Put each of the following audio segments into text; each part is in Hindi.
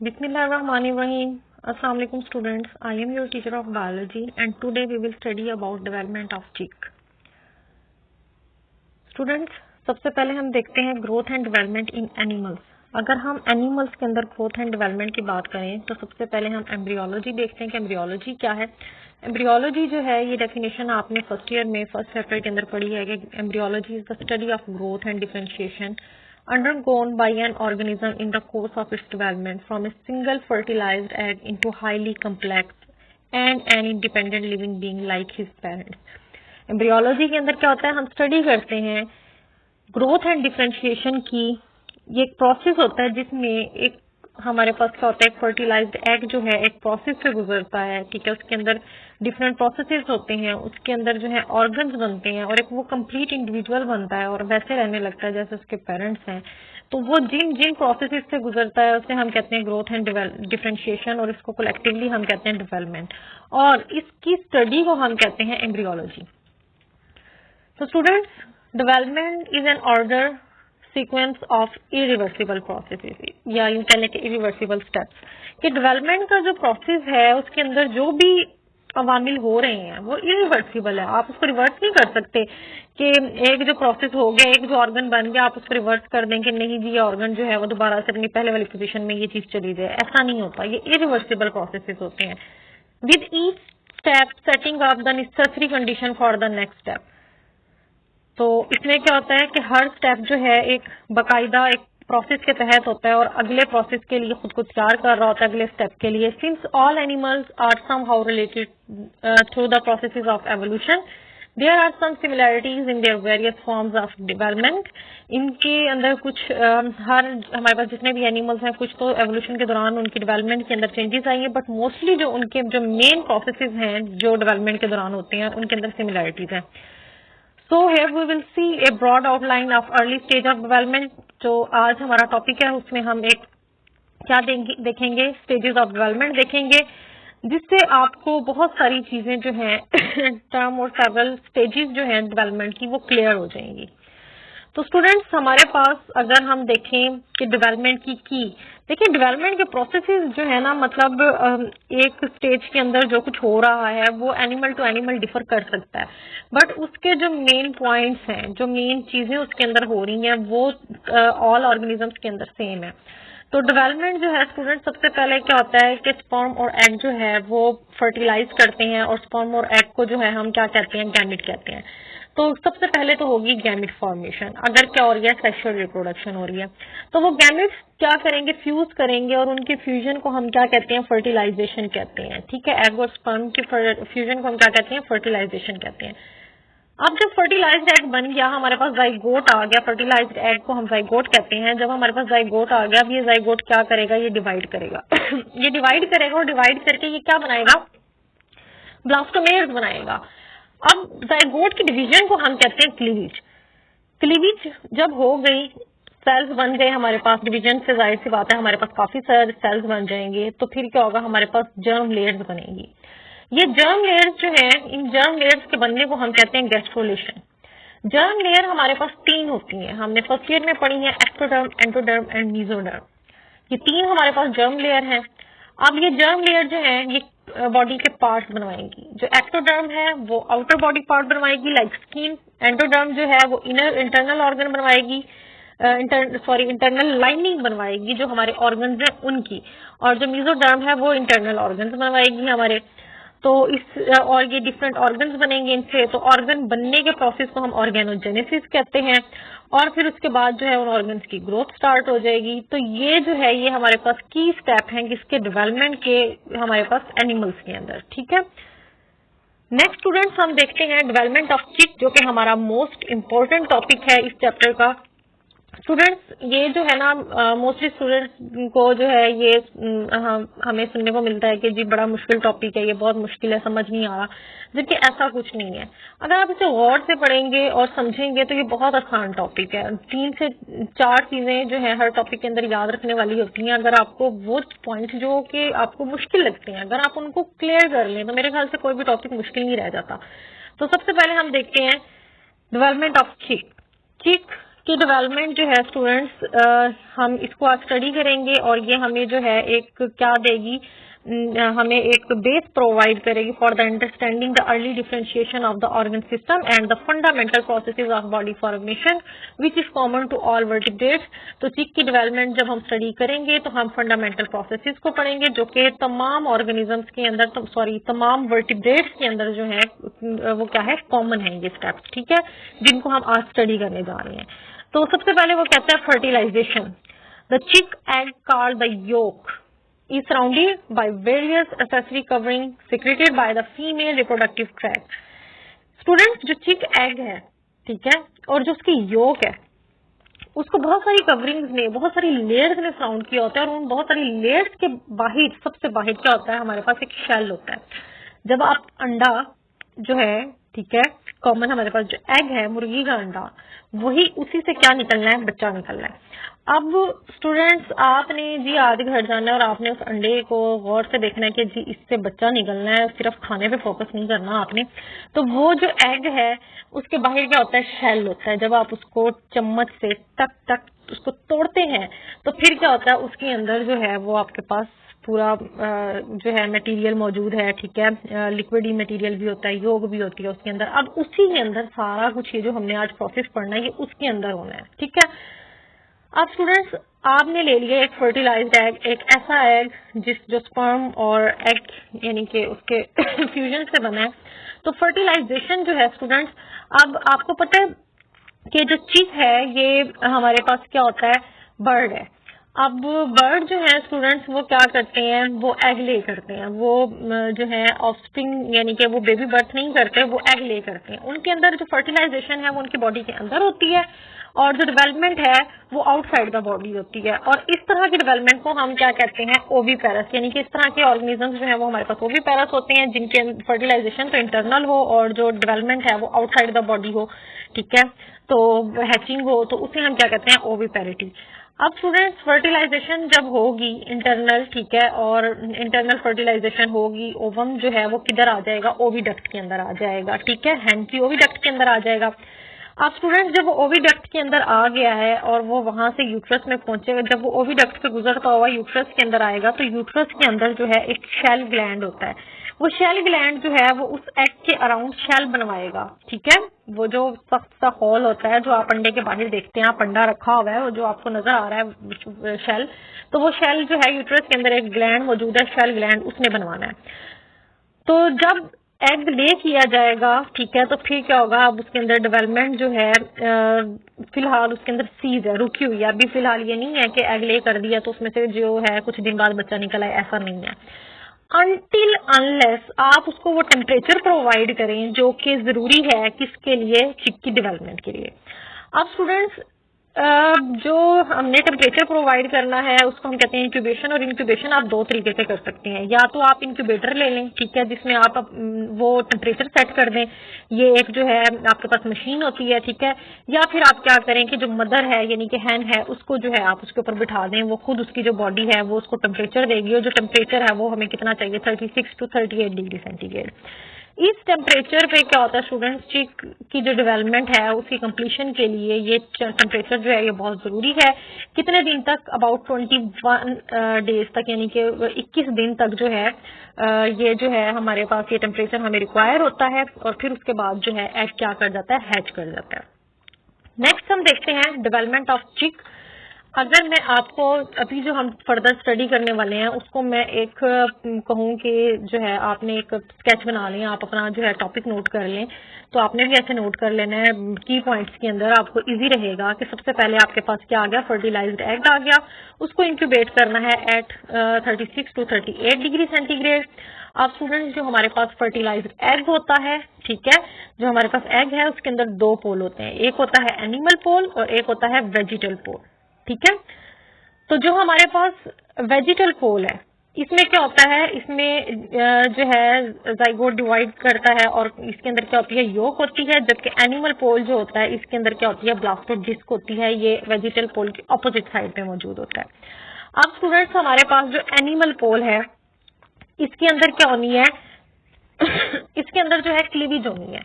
Bismillahirrahmanirrahim. Assalamu alaikum students. I am your teacher of biology and today we will study about development of chick. Students, सबसे पहले हम देखते हैं growth and development in animals. अगर हम एनिमल्स के अंदर ग्रोथ एंड डेवलपमेंट की बात करें तो सबसे पहले हम एम्ब्रियोलॉजी देखते हैं कि एम्ब्रियोलॉजी क्या है। एम्ब्रियोलॉजी जो है ये डेफिनेशन आपने फर्स्ट ईयर में फर्स्ट चैप्टर के अंदर पढ़ी है कि embryology is the study of growth and differentiation undergone by an organism in the course of its development from a single fertilized egg into highly complex and an independent living being like his parents. Embryology के अंदर क्या होता है, हम स्टडी करते हैं ग्रोथ एंड डिफरेंशिएशन की। ये एक प्रोसेस होता है जिसमें एक हमारे पास क्या होता है, एक फर्टिलाइज्ड एग जो है एक प्रोसेस से गुजरता है, ठीक है। उसके अंदर डिफरेंट प्रोसेसेस होते हैं, उसके अंदर जो है ऑर्गन्स बनते हैं और एक वो कंप्लीट इंडिविजुअल बनता है और वैसे रहने लगता है जैसे उसके पेरेंट्स हैं। तो वो जिन जिन प्रोसेसेस से गुजरता है उसे हम कहते हैं ग्रोथ एंड डिफरेंशिएशन और इसको कलेक्टिवली हम कहते हैं डेवलपमेंट, और इसकी स्टडी को हम कहते हैं एम्ब्रियोलॉजी। तो students, development is an order sequence of irreversible processes, या यूं कह लें कि इरिवर्सिबल स्टेप्स। कि डेवलपमेंट का जो प्रोसेस है उसके अंदर जो भी अवामिल हो रहे हैं वो इरिवर्सिबल है, आप उसको रिवर्स नहीं कर सकते कि एक जो प्रोसेस हो गया, एक जो ऑर्गन बन गया, आप उसको रिवर्स कर दें कि नहीं जी ये ऑर्गन जो है वो दोबारा से अपनी पहले वाली पोजीशन में ये चीज चली जाए। ऐसा नहीं होता, ये इरिवर्सिबल प्रोसेसेस होते हैं। With each step setting up the necessary condition for the next step. तो इसमें क्या होता है कि हर स्टेप जो है एक बकायदा एक प्रोसेस के तहत होता है और अगले प्रोसेस के लिए खुद को तैयार कर रहा होता है अगले स्टेप के लिए। Since all animals are somehow related through the processes of evolution, there are some similarities in their various forms of development. इनके अंदर कुछ हर हमारे पास जितने भी एनिमल्स हैं कुछ तो एवोल्यूशन के दौरान उनकी डेवलपमेंट के अंदर चेंजेस आएंगे, बट मोस्टली जो उनके जो मेन प्रोसेसेस हैं जो डेवलपमेंट के दौरान होते हैं उनके अंदर सिमिलैरिटीज हैं। So here we will see a broad outline of early stage of development। जो आज हमारा टॉपिक है उसमें हम एक क्या देखेंगे, स्टेजेस ऑफ डेवलपमेंट देखेंगे, जिससे आपको बहुत सारी चीजें जो हैं टर्म और सेवरल स्टेजेस जो हैं डेवलपमेंट की वो क्लियर हो जाएंगी। तो स्टूडेंट्स, हमारे पास अगर हम देखें कि डेवलपमेंट की देखिए डेवलपमेंट के प्रोसेसेस जो है ना, मतलब एक स्टेज के अंदर जो कुछ हो रहा है वो एनिमल टू एनिमल डिफर कर सकता है, बट उसके जो मेन पॉइंट्स हैं, जो मेन चीजें उसके अंदर हो रही हैं वो ऑल ऑर्गेनिजम्स के अंदर सेम है। तो डेवलपमेंट जो है स्टूडेंट, सबसे पहले क्या होता है कि स्पर्म और एग जो है वो फर्टिलाइज करते हैं और स्पर्म और एग को जो है हम क्या कहते हैं, गैमेट कहते हैं। तो सबसे पहले तो होगी गैमेट फॉर्मेशन। अगर क्या हो रही है, सेक्सुअल रिप्रोडक्शन हो रही है, तो वो गैमेट्स क्या करेंगे, फ्यूज करेंगे और उनके फ्यूजन को हम क्या कहते हैं, फर्टिलाइजेशन कहते हैं, ठीक है। एग और स्पर्म के फ्यूजन को हम क्या कहते हैं, फर्टिलाइजेशन कहते हैं। अब जब फर्टिलाइज्ड एग बन गया, हमारे पास जाइगोट आ गया, फर्टिलाइज्ड एग को हम जाइगोट कहते हैं। जब हमारे पास जाइगोट आ गया, अब ये जाइगोट क्या करेगा, ये डिवाइड करेगा ये डिवाइड करेगा और डिवाइड करके ये क्या बनाएगा, ब्लास्टोमेर्स बनाएगा। अब जाइगोट की डिवीजन को हम कहते हैं क्लीवेज। क्लीवेज जब हो गई, सेल्स बन गए हमारे पास, डिवीजन से जाहिर सी बात है हमारे पास काफी सारे सेल्स बन जाएंगे, तो फिर क्या होगा, हमारे पास जर्म लेयर्स बनेगी। ये जर्म लेयर्स जो है, इन जर्म लेयर्स के बनने को हम कहते हैं गैस्ट्रोलेशन। जर्म लेयर हमारे पास 3 होती हैं, हमने फर्स्ट ईयर में पढ़ी है, एक्टोडर्म, एंडोडर्म एंड मीजोडर्म। ये 3 हमारे पास जर्म लेयर हैं। अब ये जर्म लेयर जो है ये बॉडी के पार्ट्स बनवाएंगी। जो एक्टोडर्म है वो आउटर बॉडी पार्ट बनवाएगी लाइक स्किन, एंडोडर्म जो है वो इंटरनल ऑर्गन बनवाएगी, इंटरनल लाइनिंग बनवाएगी जो हमारे ऑर्गन्स हैं उनकी, और जो मीजोडर्म है वो इंटरनल ऑर्गन्स बनवाएगी हमारे। तो इस और ये डिफरेंट ऑर्गन्स बनेंगे इनसे। तो ऑर्गन बनने के प्रोसेस को हम ऑर्गेनोजेनेसिस कहते हैं, और फिर उसके बाद जो है उन ऑर्गन्स की ग्रोथ स्टार्ट हो जाएगी। तो ये जो है ये हमारे पास की स्टेप हैं किसके, डेवलपमेंट के हमारे पास एनिमल्स के अंदर, ठीक है। नेक्स्ट स्टूडेंट्स, हम देखते हैं डेवलपमेंट ऑफ चिक, जो कि हमारा मोस्ट इम्पोर्टेंट टॉपिक है इस चैप्टर का। स्टूडेंट्स, ये जो है ना मोस्टली स्टूडेंट्स को जो है ये हमें सुनने को मिलता है कि जी बड़ा मुश्किल टॉपिक है, ये बहुत मुश्किल है, समझ नहीं आ रहा, जबकि ऐसा कुछ नहीं है। अगर आप इसे गौर से पढ़ेंगे और समझेंगे तो ये बहुत आसान टॉपिक है। 3 से 4 चीजें जो है हर टॉपिक के अंदर याद रखने वाली होती हैं। अगर आपको वो पॉइंट जो कि आपको मुश्किल लगते हैं अगर आप उनको क्लियर कर लें तो मेरे ख्याल से कोई भी टॉपिक मुश्किल नहीं रह जाता। तो सबसे पहले हम देखते हैं डेवलपमेंट ऑफ चिक। चिक की डेवलपमेंट जो है स्टूडेंट्स, हम इसको आज स्टडी करेंगे और ये हमें जो है एक क्या देगी, हमें एक बेस प्रोवाइड करेगी for the understanding the early differentiation of the organ system and the fundamental processes of body formation which is common to all vertebrates. तो चिक की डेवलपमेंट जब हम स्टडी करेंगे तो हम फंडामेंटल प्रोसेसेस को पढ़ेंगे जो कि तमाम ऑर्गेनिजम्स के अंदर, तमाम वर्टिब्रेट्स के अंदर जो है वो क्या है, कॉमन है ये स्टेप्स, ठीक है, जिनको हम आज स्टडी करने जा रहे हैं। तो सबसे पहले वो कहता है fertilisation. The chick egg called the yolk is surrounded by various accessory covering secreted by the female reproductive tract। Students, जो चिक एग है, ठीक है, और जो उसकी योक है, उसको बहुत सारी कवरिंग्स ने, बहुत सारी लेयर्स ने सराउंड किया होता है, और उन बहुत सारी लेयर्स के बाहर, सबसे बाहर क्या होता है, हमारे पास एक शेल होता है। जब आप अंडा जो है, ठीक है, कॉमन हमारे पास जो एग है, मुर्गी का अंडा, वही उसी से क्या निकलना है, बच्चा निकलना है। अब स्टूडेंट्स, आपने जी आज घर जाना है और आपने उस अंडे को गौर से देखना है कि जी इससे बच्चा निकलना है, सिर्फ खाने पे फोकस नहीं करना आपने। तो वो जो एग है उसके बाहर क्या होता है, शेल होता है। जब आप उसको चम्मच से टक टक उसको तोड़ते हैं तो फिर क्या होता है, उसके अंदर जो है वो आपके पास पूरा जो है मटेरियल मौजूद है, ठीक है, लिक्विड मटेरियल भी होता है, योग भी होती है उसके अंदर। अब उसी के अंदर सारा कुछ ये जो हमने आज प्रोसेस पढ़ना है ये उसके अंदर होना है, ठीक है। अब स्टूडेंट्स, आपने ले लिया एक फर्टिलाइज्ड एग, एक ऐसा एग जो स्पर्म और एग यानी कि उसके फ्यूजन से बना है। तो फर्टिलाइजेशन जो है स्टूडेंट्स, अब आपको पता है कि जो चिक है ये हमारे पास क्या होता है, बर्ड है। अब बर्ड जो है स्टूडेंट्स वो क्या करते हैं, वो एग ले करते हैं, वो जो है ऑफस्प्रिंग यानी कि वो बेबी बर्थ नहीं करते, वो एग ले करते हैं। उनके अंदर जो फर्टिलाइजेशन है वो उनकी बॉडी के अंदर होती है और जो डेवलपमेंट है वो आउटसाइड द बॉडी होती है। और इस तरह की डेवलपमेंट को हम क्या कहते हैं, ओवीपेरस, यानी कि इस तरह के ऑर्गेनिजम्स जो है वो हमारे पास ओवीपेरस होते हैं जिनके फर्टिलाइजेशन तो इंटरनल हो और जो डेवलपमेंट है वो आउटसाइड द बॉडी हो, ठीक है, तो हैचिंग हो, तो उसे हम क्या कहते हैं, ओवीपेरिटी। अब स्टूडेंट्स, फर्टिलाइजेशन जब होगी इंटरनल, ठीक है, और इंटरनल फर्टिलाइजेशन होगी, ओवम जो है वो किधर आ जाएगा, ओविडक्ट के अंदर आ जाएगा, ठीक है, हैंकी ओविडक्ट के अंदर आ जाएगा। अब स्टूडेंट्स, जब वो ओविडक्ट के अंदर आ गया है और वो वहां से यूट्रस में पहुंचेगा, जब वो ओविडक्ट से गुजरता हुआ यूट्रस के अंदर आएगा तो यूट्रस के अंदर जो है एक शेल ग्लैंड होता है। वो शेल ग्लैंड जो है वो उस एग के अराउंड शेल बनवाएगा, ठीक है, वो जो सख्त सा होल होता है जो आप अंडे के बाहर देखते हैं, आप अंडा रखा हुआ है वो जो आपको नजर आ रहा है शेल, तो वो शेल जो है यूट्रस के अंदर एक ग्लैंड मौजूद है, शेल ग्लैंड, उसने बनवाना है। तो जब एग ले किया जाएगा, ठीक है, तो फिर क्या होगा, अब उसके अंदर डेवलपमेंट जो है फिलहाल उसके अंदर सीज है, रुकी हुई है। अभी फिलहाल ये नहीं है कि एग ले कर दिया तो उसमें से जो है कुछ दिन बाद बच्चा निकला है, ऐसा नहीं है। अनटिल अनलेस आप उसको वो टेम्परेचर प्रोवाइड करें जो कि जरूरी है किसके लिए, चिक की डेवलपमेंट के लिए। अब स्टूडेंट्स, जो हमने टेम्परेचर प्रोवाइड करना है उसको हम कहते हैं इंक्यूबेशन। और इंक्यूबेशन आप दो तरीके से कर सकते हैं, या तो आप इंक्यूबेटर ले लें, ठीक है, जिसमें आप वो टेम्परेचर सेट कर दें, ये एक जो है आपके पास मशीन होती है, ठीक है, या फिर आप क्या करें कि जो मदर है यानी कि हैन है उसको जो है आप उसके ऊपर बिठा दें, वो खुद उसकी जो बॉडी है वो उसको टेम्परेचर देगी, और जो टेम्परेचर है वो हमें कितना चाहिए, 36 to 38 डिग्री सेंटीग्रेड। इस टेम्परेचर पे क्या होता है स्टूडेंट्स, चिक की जो डेवलपमेंट है उसकी कंप्लीशन के लिए ये टेम्परेचर जो है ये बहुत जरूरी है। कितने दिन तक, अबाउट 21 डेज तक, यानी कि 21 दिन तक जो है ये जो है हमारे पास ये टेम्परेचर हमें रिक्वायर होता है, और फिर उसके बाद जो है एग क्या कर जाता है, हैच कर जाता है। नेक्स्ट हम देखते हैं डेवलपमेंट ऑफ चिक। अगर मैं आपको अभी जो हम फर्दर स्टडी करने वाले हैं उसको मैं एक कहूँ कि जो है आपने एक स्केच बना लें, आप अपना जो है टॉपिक नोट कर लें, तो आपने भी ऐसे नोट कर लेना है की पॉइंट्स के अंदर, आपको इजी रहेगा कि सबसे पहले आपके पास क्या आ गया, फर्टिलाइज्ड एग आ गया, उसको इंक्यूबेट करना है एट 36 to 38 डिग्री सेंटीग्रेड। अब स्टूडेंट्स, जो हमारे पास फर्टिलाइज्ड एग होता है, ठीक है, जो हमारे पास एग है उसके अंदर दो पोल होते हैं, एक होता है एनिमल पोल और एक होता है वेजिटल पोल, ठीक है। तो जो हमारे पास वेजिटल पोल है इसमें क्या होता है, इसमें जो है जाइगोट डिवाइड करता है और इसके अंदर क्या होती है, योक होती है, जबकि एनिमल पोल जो होता है इसके अंदर क्या होती है, ब्लास्टोडिस्क होती है, ये वेजिटल पोल की ऑपोजिट साइड पे मौजूद होता है। अब स्टूडेंट्स, हमारे पास जो एनिमल पोल है इसके अंदर क्या होनी है इसके अंदर जो है क्लीवेज होनी है।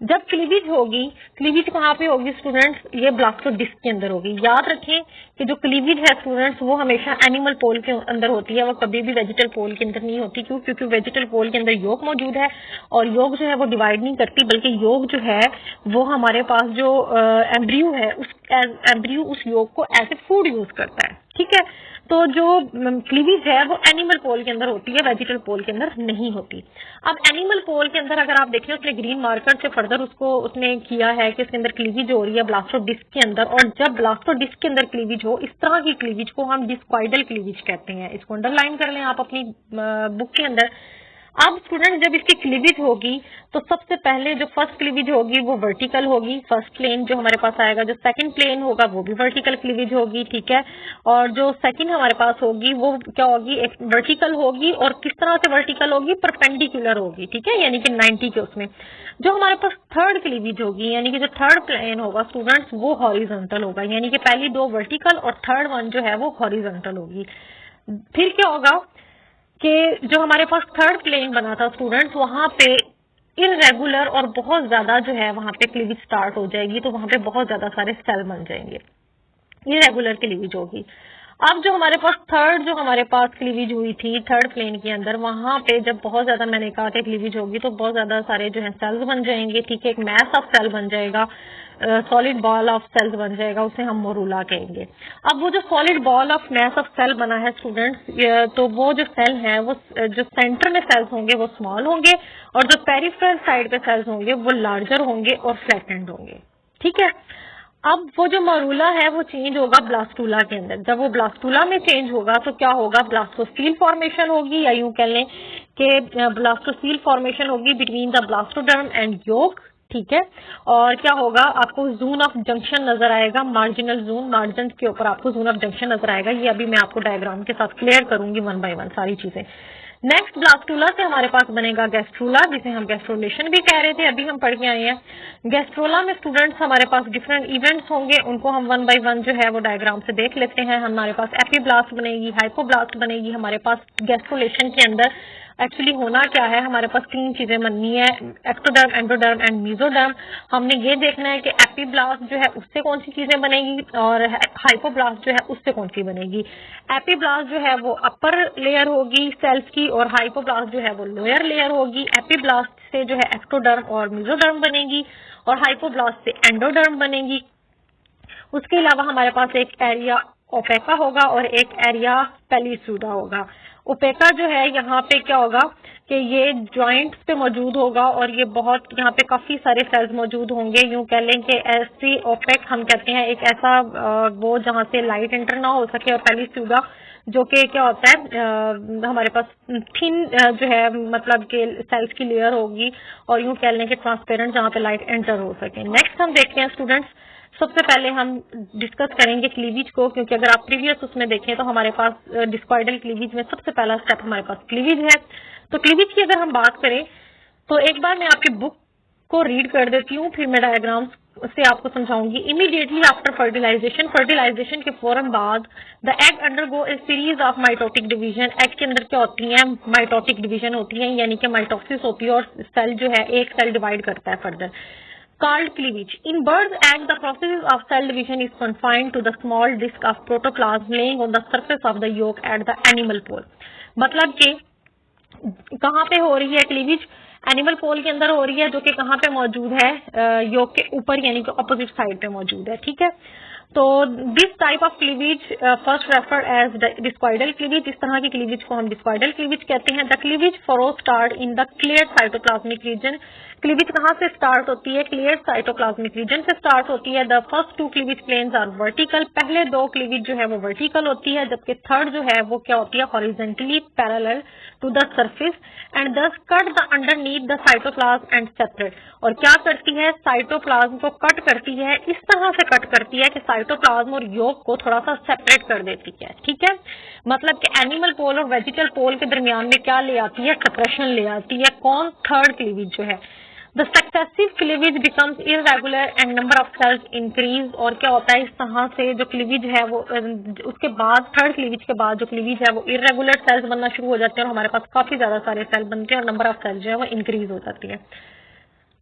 जब क्लीविज होगी, क्लीविज कहाँ पे होगी स्टूडेंट्स, ये ब्लास्टोडिस्ट के अंदर होगी। याद रखें कि जो क्लीविज है स्टूडेंट्स वो हमेशा एनिमल पोल के अंदर होती है, वो कभी भी वेजिटल पोल के अंदर नहीं होती। क्यों? क्योंकि वेजिटल पोल के अंदर योग मौजूद है और योग जो है वो डिवाइड नहीं करती, बल्कि योग जो है वो हमारे पास जो एम्ब्रियो है उस एम्ब्रियो उस योग को एज ए फूड यूज करता है। ठीक है, तो जो क्लीविज है वो एनिमल पोल के अंदर होती है, वेजिटल पोल के अंदर नहीं होती। अब एनिमल पोल के अंदर अगर आप देखें, उसने ग्रीन मार्कर से फर्दर उसको उसने किया है कि इसके अंदर क्लीविज हो रही है ब्लास्टोडिस्ट के अंदर, और जब ब्लास्टोडिस्ट के अंदर क्लीविज हो, इस तरह की क्लीविज को हम डिस्क्वाइडल क्लीविज कहते हैं। इसको अंडरलाइन कर लें आप अपनी बुक के अंदर। अब स्टूडेंट जब इसकी क्लीविज होगी तो सबसे पहले जो फर्स्ट क्लीविज होगी वो वर्टिकल होगी, फर्स्ट प्लेन जो हमारे पास आएगा। जो सेकंड प्लेन होगा वो भी वर्टिकल क्लीविज होगी, ठीक है। और जो सेकंड हमारे पास होगी वो क्या होगी, एक वर्टिकल होगी, और किस तरह से वर्टिकल होगी, परपेंडिकुलर होगी, ठीक है, यानी कि 90 के उसमें। जो हमारे पास थर्ड क्लीविज होगी, यानी कि जो थर्ड प्लेन होगा स्टूडेंट्स वो हॉरिजॉन्टल होगा, यानी कि पहली दो वर्टिकल और थर्ड वन जो है वो हॉरिजॉन्टल होगी। फिर क्या होगा कि जो हमारे पास थर्ड प्लेन बना था स्टूडेंट्स, वहां पे इरेगुलर और बहुत ज्यादा जो है वहां पे क्लीविज स्टार्ट हो जाएगी, तो वहां पे बहुत ज्यादा सारे सेल बन जाएंगे, इरेगुलर क्लीविज होगी। अब जो हमारे पास थर्ड जो हमारे पास क्लीविज हुई थी थर्ड प्लेन के अंदर, वहां पे जब बहुत ज्यादा मैंने कहा कि क्लीविज होगी तो बहुत ज्यादा सारे जो है सेल्स बन जाएंगे, ठीक है, एक मैस ऑफ सेल बन जाएगा, सॉलिड बॉल ऑफ सेल्स बन जाएगा, उसे हम मोरूला कहेंगे। अब वो जो solid ball of mass of cell बना है स्टूडेंट्स, तो वो जो सेल है वो जो सेंटर में सेल्स होंगे वो स्मॉल होंगे, और जो पेरिफेरल साइड पे सेल्स होंगे वो लार्जर होंगे और फ्लैटेंड होंगे, ठीक है। अब वो जो मरूला है वो चेंज होगा ब्लास्टूला के अंदर। जब वो ब्लास्टूला में चेंज होगा तो क्या होगा, ब्लास्टोसील फॉर्मेशन होगी, या यूं कह लें कि ब्लास्टोसील फॉर्मेशन होगी बिटवीन द ब्लास्टोडर्म एंड योक, ठीक है। और क्या होगा, आपको जोन ऑफ जंक्शन नजर आएगा, मार्जिनल जोन, मार्जिन के ऊपर आपको जोन ऑफ जंक्शन नजर आएगा। ये अभी मैं आपको डायग्राम के साथ क्लियर करूंगी वन बाय वन सारी चीजें। नेक्स्ट ब्लास्टूला से हमारे पास बनेगा गैस्ट्रोला, जिसे हम गैस्ट्रोलेशन भी कह रहे थे, अभी हम पढ़ के आए हैं। गैस्ट्रोला में स्टूडेंट्स हमारे पास डिफरेंट इवेंट्स होंगे, उनको हम वन बाय वन जो है वो डायग्राम से देख लेते हैं। हमारे पास एपीब्लास्ट बनेगी, हाइपोब्लास्ट बनेगी। हमारे पास गैस्ट्रोलेशन के अंदर एक्चुअली होना क्या है, हमारे पास तीन चीजें बननी है, एक्टोडर्म, एंडोडर्म एंड मीजोडर्म। हमने ये देखना है कि एपीब्लास्ट जो है उससे कौन सी चीजें बनेगी और हाइपोब्लास्ट जो है उससे कौन सी बनेगी। एपीब्लास्ट जो है वो अपर लेयर होगी सेल्स की, और हाइपोब्लास्ट जो है वो लोअर लेयर होगी। एपीब्लास्ट से जो है एक्टोडर्म और मीजोडर्म बनेगी, और हाइपोब्लास्ट से एंडोडर्म बनेगी। उसके अलावा हमारे पास एक एरिया ओपेका होगा और एक एरिया पेलिसूडा होगा। ओपेका जो है यहाँ पे क्या होगा कि ये जॉइंट्स पे मौजूद होगा, और ये बहुत यहाँ पे काफी सारे सेल्स मौजूद होंगे। यूं कह लें कि ऐसी ओपेक हम कहते हैं एक ऐसा वो जहाँ से लाइट एंटर ना हो सके, और पेलिसूडा जो कि क्या होता है हमारे पास थिन जो है मतलब कि सेल्स की लेयर होगी, और यूं कह लें कि ट्रांसपेरेंट जहाँ पे लाइट एंटर हो सके। नेक्स्ट हम देखते हैं स्टूडेंट्स, सबसे पहले हम डिस्कस करेंगे क्लीविज को, क्योंकि अगर आप प्रीवियस उसमें देखें तो हमारे पास डिस्क्वाइडल क्लीविज में सबसे पहला स्टेप हमारे पास क्लीविज है। तो क्लीविज की अगर हम बात करें तो एक बार मैं आपकी बुक को रीड कर देती हूँ, फिर मैं डायग्राम से आपको समझाऊंगी। इमीडिएटली आफ्टर फर्टिलाइजेशन, फर्टिलाइजेशन के फौरन बाद the egg undergo A series of mitotic division. Egg के अंदर क्या होती है, माइटोटिक डिवीजन होती है, यानी कि माइटोसिस होती है, और सेल जो है एक सेल डिवाइड करता है further, called cleavage. In bird's egg, the process of cell division is confined to the small disc of protoplasm laying on the surface of the yolk at the animal pole. मतलब कि कहाँ पे हो रही है क्लीविज, एनिमल पोल के अंदर हो रही है, जो कि कहाँ पे मौजूद है, योग के ऊपर यानी कि ऑपोजिट साइड पे मौजूद है, ठीक है। तो this type of cleavage first referred as discoidal cleavage, इस तरह की क्लीविज को हम डिस्क्वाइडल क्लीविज कहते हैं। The cleavage furrow start in the clear cytoplasmic region. Cleavage कहाँ से स्टार्ट होती है, क्लियर साइटोप्लाज्मिक रीजन से स्टार्ट होती है। The first two cleavage planes are vertical, पहले दो क्लीविज जो है वो वर्टिकल होती है, जबकि थर्ड जो है वो क्या होती है, horizontally parallel to the surface and thus cut the underneath the cytoplasm and separate. और क्या करती है, साइटोप्लाज्म को कट करती है, इस तरह से कट करती है कि साइटोप्लाज्म और योग को थोड़ा सा सेपरेट कर देती है, ठीक है। मतलब कि एनिमल पोल और वेजिटल पोल के दरमियान में क्या ले आती है, सेपरेशन ले आती है। कौन, थर्ड क्लीविज जो है। The successive cleavage becomes irregular and number of cells increase. और क्या होता है, इस तरह से जो क्लीविज है वो उसके बाद थर्ड क्लीविज के बाद जो क्लीविज है वो इरेगुलर सेल्स बनना शुरू हो जाते हैं, और हमारे पास काफी ज्यादा सारे सेल बनते हैं, और नंबर ऑफ सेल्स जो है वो इंक्रीज हो जाती है।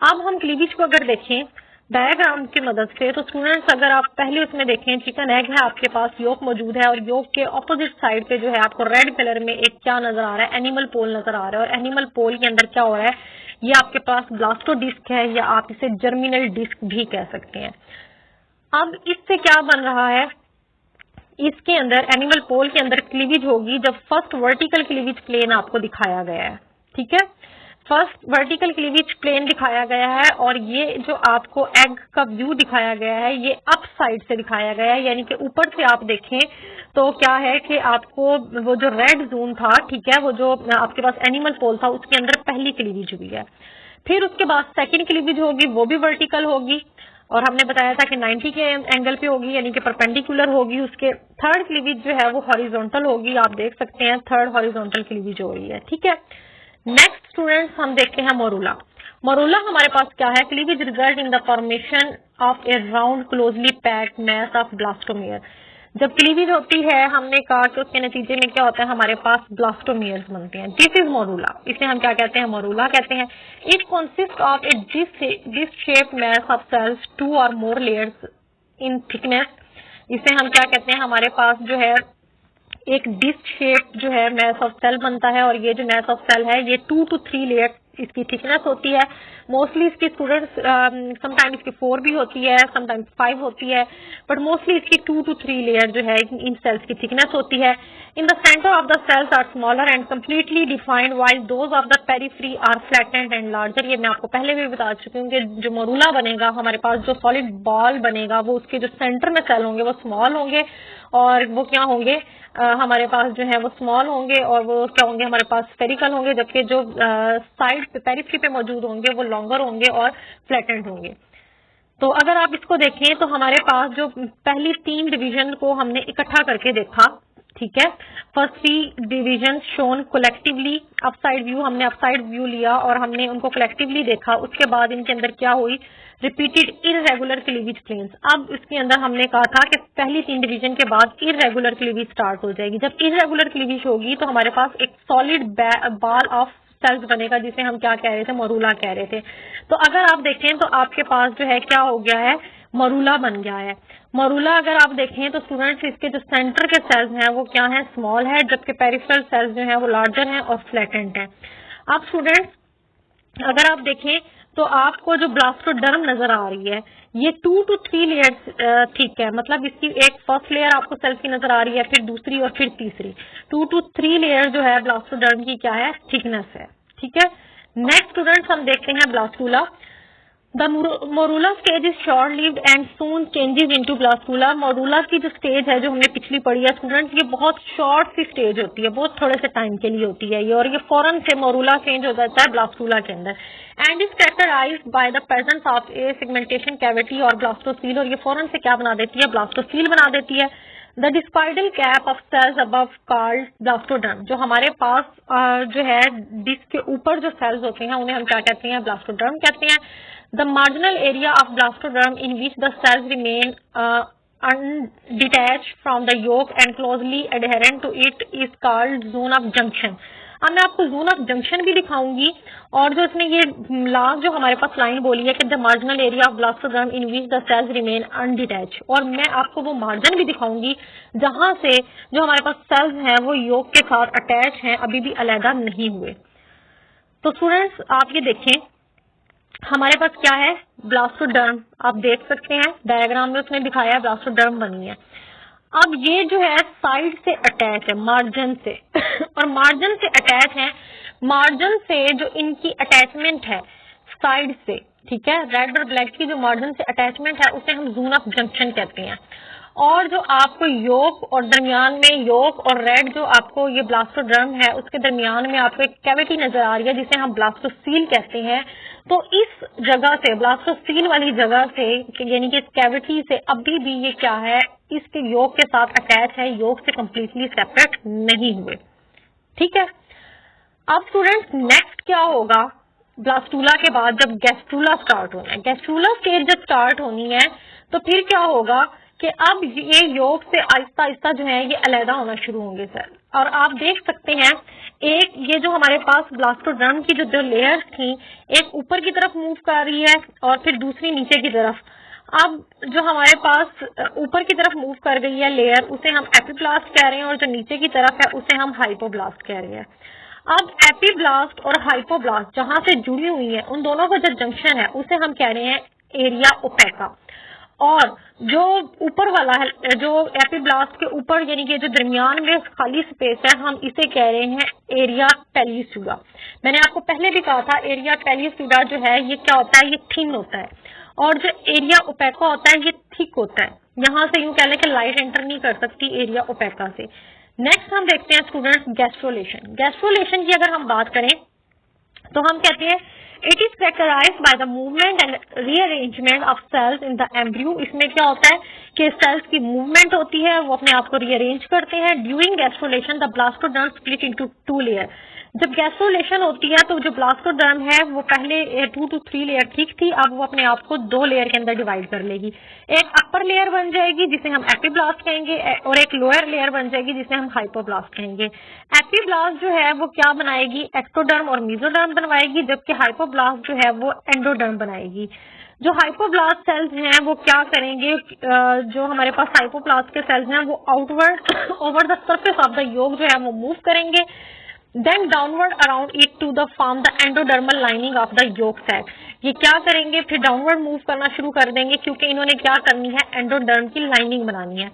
अब हम क्लीवेज को अगर देखें डायग्राम की मदद से, तो स्टूडेंट्स अगर आप पहले उसमें देखें, चिकन एग है, आपके पास योक मौजूद है और योक के ऑपोजिट साइड पे जो है आपको रेड कलर में एक क्या नजर आ रहा है, एनिमल पोल नजर आ रहा है। और एनिमल पोल के अंदर क्या हो रहा है, ये आपके पास ब्लास्टोडिस्क है या आप इसे जर्मिनल डिस्क भी कह सकते हैं। अब इससे क्या बन रहा है, इसके अंदर एनिमल पोल के अंदर क्लीवेज होगी जब फर्स्ट वर्टिकल क्लीवेज प्लेन आपको दिखाया गया है। ठीक है, फर्स्ट वर्टिकल क्लीवेज प्लेन दिखाया गया है और ये जो आपको एग का व्यू दिखाया गया है ये अप साइड से दिखाया गया है, यानी कि ऊपर से आप देखें तो क्या है कि आपको वो जो रेड जोन था, ठीक है, वो जो आपके पास एनिमल पोल था उसके अंदर पहली क्लीवेज हुई है। फिर उसके बाद सेकंड क्लीवेज होगी, वो भी वर्टिकल होगी और हमने बताया था कि 90 के एंगल पे होगी, यानी कि परपेंडिकुलर होगी। उसके थर्ड क्लीवेज जो है वो हॉरिजॉन्टल होगी, आप देख सकते हैं थर्ड हॉरिजॉन्टल क्लीवेज हो रही है। ठीक है, नेक्स्ट स्टूडेंट्स हम देखते हैं मोरूला। मोरूला हमारे पास क्या है, cleavage result in the formation of A round closely packed mass of blastomere. जब क्लीवेज होती है हमने कहा कि उसके नतीजे में क्या होता है, हमारे पास ब्लास्टोमियर्स बनते हैं। दिस इज मोरूला, इसे हम क्या कहते हैं, मोरूला कहते हैं। It consist of a disc shaped mass of cells 2 और मोर लेयर्स इन थिकनेस। इसे हम क्या कहते हैं, हमारे पास जो है एक डिस्क शेप जो है मैस ऑफ सेल बनता है और ये जो मैस ऑफ सेल है ये 2 to 3 लेयर इसकी थिकनेस होती है। मोस्टली इसकी स्टूडेंट्स समटाइम इसकी 4 भी होती है, समटाइम्स 5 होती है, बट मोस्टली इसकी 2 to 3 लेयर जो है इन सेल्स की थिकनेस होती है। In the centre of the cells are smaller and completely defined while those of the periphery are flattened and larger. ये मैं आपको पहले भी बता चुकी हूँ कि जो मोरूला बनेगा हमारे पास, जो सॉलिड बॉल बनेगा, वो उसके जो सेंटर में सेल होंगे वो स्मॉल होंगे और वो क्या होंगे, हमारे पास जो है वो स्मॉल होंगे और वो क्या होंगे, हमारे पास स्फेरिकल होंगे, जबकि जो साइड पे पेरिफेरी पे मौजूद होंगे वो लॉन्गर होंगे और फ्लैटेंड होंगे। तो अगर आप इसको देखें तो हमारे पास जो पहली 3 डिवीजन को हमने इकट्ठा करके देखा, ठीक है, first 3 division shown collectively upside view, हमने अपसाइड व्यू लिया और हमने उनको कलेक्टिवली देखा। उसके बाद इनके अंदर क्या हुई, रिपीटेड इररेगुलर क्लीवेज प्लेन्स। अब इसके अंदर हमने कहा था कि पहली 3 डिवीजन के बाद इररेगुलर क्लीवेज स्टार्ट हो जाएगी। जब इररेगुलर क्लीवेज होगी तो हमारे पास एक सॉलिड बॉल ऑफ सेल्स बनेगा जिसे हम क्या कह रहे थे, मोरूला कह रहे थे। तो अगर आप देखें तो आपके पास जो है क्या हो गया है, मोरूला बन गया है। मोरूला अगर आप देखें तो स्टूडेंट्स इसके जो सेंटर के सेल्स हैं वो क्या है, स्मॉल है, जबकि पेरिफेरल सेल्स जो है वो लार्जर हैं और फ्लैटेंट हैं। अब स्टूडेंट्स अगर आप देखें तो आपको जो ब्लास्टोडर्म नजर आ रही है ये 2 to 3 लेयर्स, ठीक है, मतलब इसकी एक फर्स्ट लेयर आपको सेल्स की नजर आ रही है, फिर दूसरी और फिर तीसरी। 2 to 3 लेयर जो है ब्लास्टोडर्म की क्या है, थिकनेस है। ठीक है, नेक्स्ट स्टूडेंट्स हम देखते हैं blastula. The morula stage is short lived and soon changes into blastula. Morula की जो स्टेज है जो हमने पिछली पढ़ी है स्टूडेंट्स, ये बहुत शॉर्ट सी स्टेज होती है, बहुत थोड़े से टाइम के लिए होती है ये, और ये फौरन से मोरूला चेंज हो जाता है ब्लास्टूला के अंदर। And is characterised by the presence of a segmentation cavity और ब्लास्टोसील, और ये फौरन से क्या बना देती है, ब्लास्टोसील बना देती है। The discoidal cap of cells above called blastoderm. जो हमारे पास जो है डिस्क के ऊपर जो सेल्स होते हैं उन्हें हम क्या कहते हैं, ब्लास्टोडर्म कहते हैं। The marginal area of blastoderm in which the cells remain undetached from the yolk and closely adherent to it is called zone of junction. अब मैं आपको जोन ऑफ जंक्शन भी दिखाऊंगी और जो इसने ये लास्ट जो हमारे पास लाइन बोली है कि the marginal area of blastoderm in which the cells remain undetach, और मैं आपको वो मार्जिन भी दिखाऊंगी जहां से जो हमारे पास सेल्स हैं वो योग के साथ अटैच हैं, अभी भी अलहदा नहीं हुए। तो स्टूडेंट्स आप ये देखें हमारे पास क्या है, ब्लास्टोडर्म, आप देख सकते हैं डायग्राम में उसने दिखाया है ब्लास्टोडर्म बनी है। अब ये जो है साइड से अटैच है मार्जिन से और मार्जिन से अटैच है, मार्जिन से जो इनकी अटैचमेंट है साइड से, ठीक है, रेड और ब्लैक की जो मार्जिन से अटैचमेंट है उसे हम जोन ऑफ जंक्शन कहते हैं। और जो आपको योक और दरमियान में योक और रेड जो आपको ये ब्लास्टोडर्म है उसके दरमियान में आपको एक कैविटी नजर आ रही है जिसे हम ब्लास्टोसील कहते हैं। तो इस जगह से, ब्लास्टोसील वाली जगह से, यानी कि इस कैविटी से अभी भी ये क्या है, इसके योग के साथ अटैच है, योग से कंप्लीटली सेपरेट नहीं हुए। ठीक है, अब स्टूडेंट्स नेक्स्ट क्या होगा, ब्लास्टूला के बाद जब गैस्ट्रूला स्टार्ट होना है, गैस्ट्रूला स्टेज जब स्टार्ट होनी है तो फिर क्या होगा कि अब ये योग से आहिस्ता आहिस्ता जो है ये अलहदा होना शुरू होंगे सर। और आप देख सकते हैं एक ये जो हमारे पास ब्लास्टोडर्म की जो लेयर्स थी, एक ऊपर की तरफ मूव कर रही है और फिर दूसरी नीचे की तरफ। अब जो हमारे पास ऊपर की तरफ मूव कर गई है लेयर, उसे हम एपिब्लास्ट कह रहे हैं, और जो नीचे की तरफ है उसे हम हाइपोब्लास्ट कह रहे हैं। अब एपिब्लास्ट और हाइपोब्लास्ट जहां से जुड़ी हुई है, उन दोनों का जो जंक्शन है उसे हम कह रहे हैं एरिया ओपेका। और जो ऊपर वाला है, जो एपिब्लास्ट के ऊपर यानी कि जो दरमियान में खाली स्पेस है, हम इसे कह रहे हैं एरिया पेलिसूडा। मैंने आपको पहले भी कहा था एरिया पेलिसूडा जो है ये क्या होता है, ये थिन होता है, और जो एरिया ओपेका होता है ये थिक होता है। यहां से यूं कह लें कि लाइट एंटर नहीं कर सकती एरिया ओपेका से। नेक्स्ट हम देखते हैं स्टूडेंट्स गैस्ट्रोलेशन। गैस्ट्रोलेशन की अगर हम बात करें तो हम कहते हैं it is characterised by the movement and rearrangement of cells in the embryo. इसमें क्या होता है कि सेल्स की मूवमेंट होती है, वो अपने आप को रीअरेंज करते हैं। During gastrulation the blastoderm split into 2 layer. जब गैस्ट्रोलेशन होती है तो जो ब्लास्टोडर्म है वो पहले 2 to 3 लेयर ठीक थी, अब वो अपने आप को 2 लेयर के अंदर डिवाइड कर लेगी। एक अपर लेयर बन जाएगी जिसे हम एपिब्लास्ट कहेंगे, और एक लोअर लेयर बन जाएगी जिसे हम हाइपोब्लास्ट कहेंगे। एपिब्लास्ट जो है वो क्या बनाएगी, एक्टोडर्म और मेसोडर्म बनवाएगी, जबकि हाइपोब्लास्ट जो है वो एंडोडर्म बनाएगी। जो हाइपोब्लास्ट सेल्स हैं वो क्या करेंगे, जो हमारे पास हाइपोब्लास्ट के सेल्स हैं वो outward over the surface of the yolk जो है वो मूव करेंगे, then downward around it to the form the endodermal lining of the yolk sac. ये क्या करेंगे, फिर डाउनवर्ड मूव करना शुरू कर देंगे, क्योंकि इन्होंने क्या करनी है, एंडोडर्म की लाइनिंग बनानी है।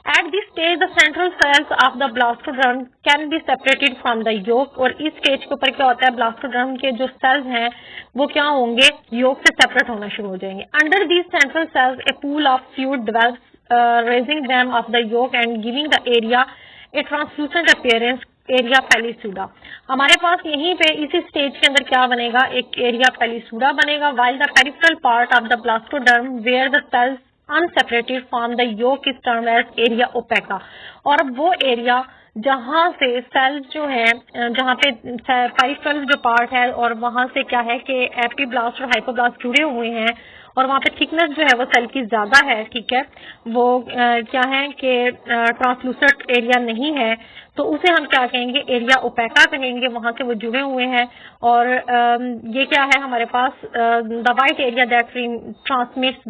At this stage the central cells of the blastoderm can be separated from the yolk. और इस स्टेज के ऊपर क्या होता है, ब्लास्टोडर्म के जो सेल्स हैं वो क्या होंगे, योक से सेपरेट होना शुरू हो जाएंगे। Under these central cells a pool of fluid develops, raising them off the yolk and giving the area a translucent appearance, area pellucida. हमारे पास यहीं पे इसी स्टेज के अंदर क्या बनेगा, एक एरिया पेलिसूडा बनेगा। While the peripheral part of the blastoderm where the cells unseparated from the yolk is termed as area opaca. और वो एरिया जहां से सेल्स जो है, जहां पे पेरिफेरल जो पार्ट है और वहां से क्या है कि एपिब्लास्ट और हाइपोब्लास्ट जुड़े हुए हैं, और वहां पे थिकनेस जो है वो सेल की ज्यादा है, ठीक है, वो क्या है कि ट्रांसलूसेंट एरिया नहीं है, तो उसे हम क्या कहेंगे, एरिया ओपेका कहेंगे। वहां से वो जुड़े हुए हैं, और ये क्या है हमारे पास, the white area that transmits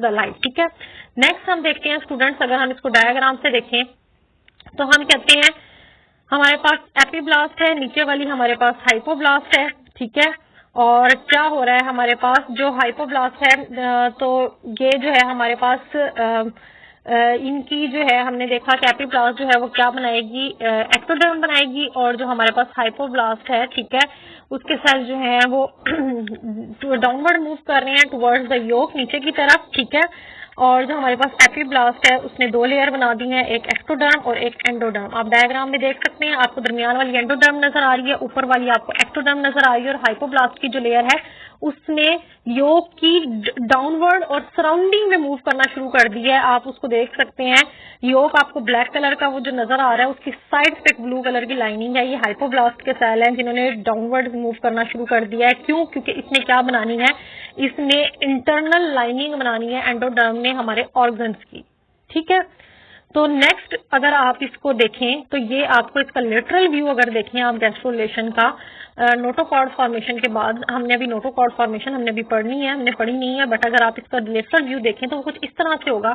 the light, ठीक है। नेक्स्ट हम देखते हैं स्टूडेंट्स, अगर हम इसको डायग्राम से देखें तो हम कहते हैं हमारे पास एपिब्लास्ट है, नीचे वाली हमारे पास हाइपोब्लास्ट है, ठीक है। और क्या हो रहा है हमारे पास, जो हाइपोब्लास्ट है तो ये जो है हमारे पास इनकी जो है, हमने देखा कि एपिब्लास्ट जो है वो क्या बनाएगी, एक्टोडर्म बनाएगी, और जो हमारे पास हाइपोब्लास्ट है, ठीक है, उसके सेल जो है वो डाउनवर्ड मूव कर रहे हैं टुवर्ड्स द योक, नीचे की तरफ, ठीक है। और जो हमारे पास एपिब्लास्ट है उसने 2 लेयर बना दी हैं, एक एक्टोडर्म और एक एंडोडर्म। आप डायग्राम में देख सकते हैं, आपको दरमियान वाली एंडोडर्म नजर आ रही है, ऊपर वाली आपको एक्टोडर्म नजर आ रही है, और हाइपोब्लास्ट की जो लेयर है उसने योक की डाउनवर्ड और सराउंडिंग में मूव करना शुरू कर दिया है। आप उसको देख सकते हैं, योक आपको ब्लैक कलर का वो जो नजर आ रहा है, उसकी साइड पे ब्लू कलर की लाइनिंग है। ये हाइपोब्लास्ट के सेल हैं जिन्होंने डाउनवर्ड मूव करना शुरू कर दिया है। क्यों? क्योंकि इसने क्या बनानी है, इसने इंटरनल लाइनिंग बनानी है एंडोडर्म ने हमारे ऑर्गन्स की, ठीक है। तो नेक्स्ट अगर आप इसको देखें तो ये आपको इसका लेटरल व्यू अगर देखें आप गैस्ट्रोलेशन का, नोटोकॉर्ड फॉर्मेशन के बाद, हमने अभी नोटोकॉर्ड फॉर्मेशन हमने अभी पढ़नी है, हमने पढ़ी नहीं है, बट अगर आप इसका लेटरल व्यू देखें तो वो कुछ इस तरह से होगा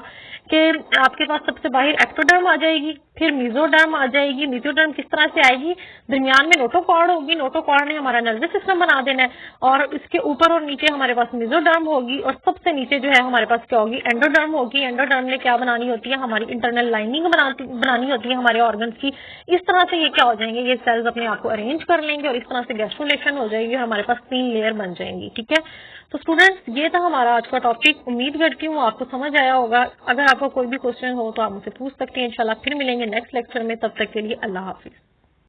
कि आपके पास सबसे बाहर एक्टोडर्म आ जाएगी, फिर मेसोडर्म आ जाएगी। मेसोडर्म किस तरह से आएगी, दरमियान में नोटोकॉर्ड होगी, नोटोकॉर्ड ने हमारा नर्वस सिस्टम बना देना है, और इसके ऊपर और नीचे हमारे पास मेसोडर्म होगी, और सबसे नीचे जो है हमारे पास क्या होगी, एंडोडर्म होगी। एंडोडर्म ने क्या बनानी होती है, हमारी इंटरनल लाइनिंग बनानी होती है हमारे ऑर्गन्स की। इस तरह से ये क्या हो जाएंगे, ये सेल्स अपने आप को अरेंज कर लेंगे, और इस तरह से गैस्ट्रोलेशन हो जाएगी, और हमारे पास 3 लेयर बन जाएंगी, ठीक है। तो स्टूडेंट्स ये था हमारा आज का टॉपिक। उम्मीद करती हूँ आपको समझ आया होगा। अगर आपको कोई भी क्वेश्चन हो तो आप मुझसे पूछ सकते हैं। इंशाल्लाह फिर मिलेंगे नेक्स्ट लेक्चर में, तब तक के लिए अल्लाह हाफिज।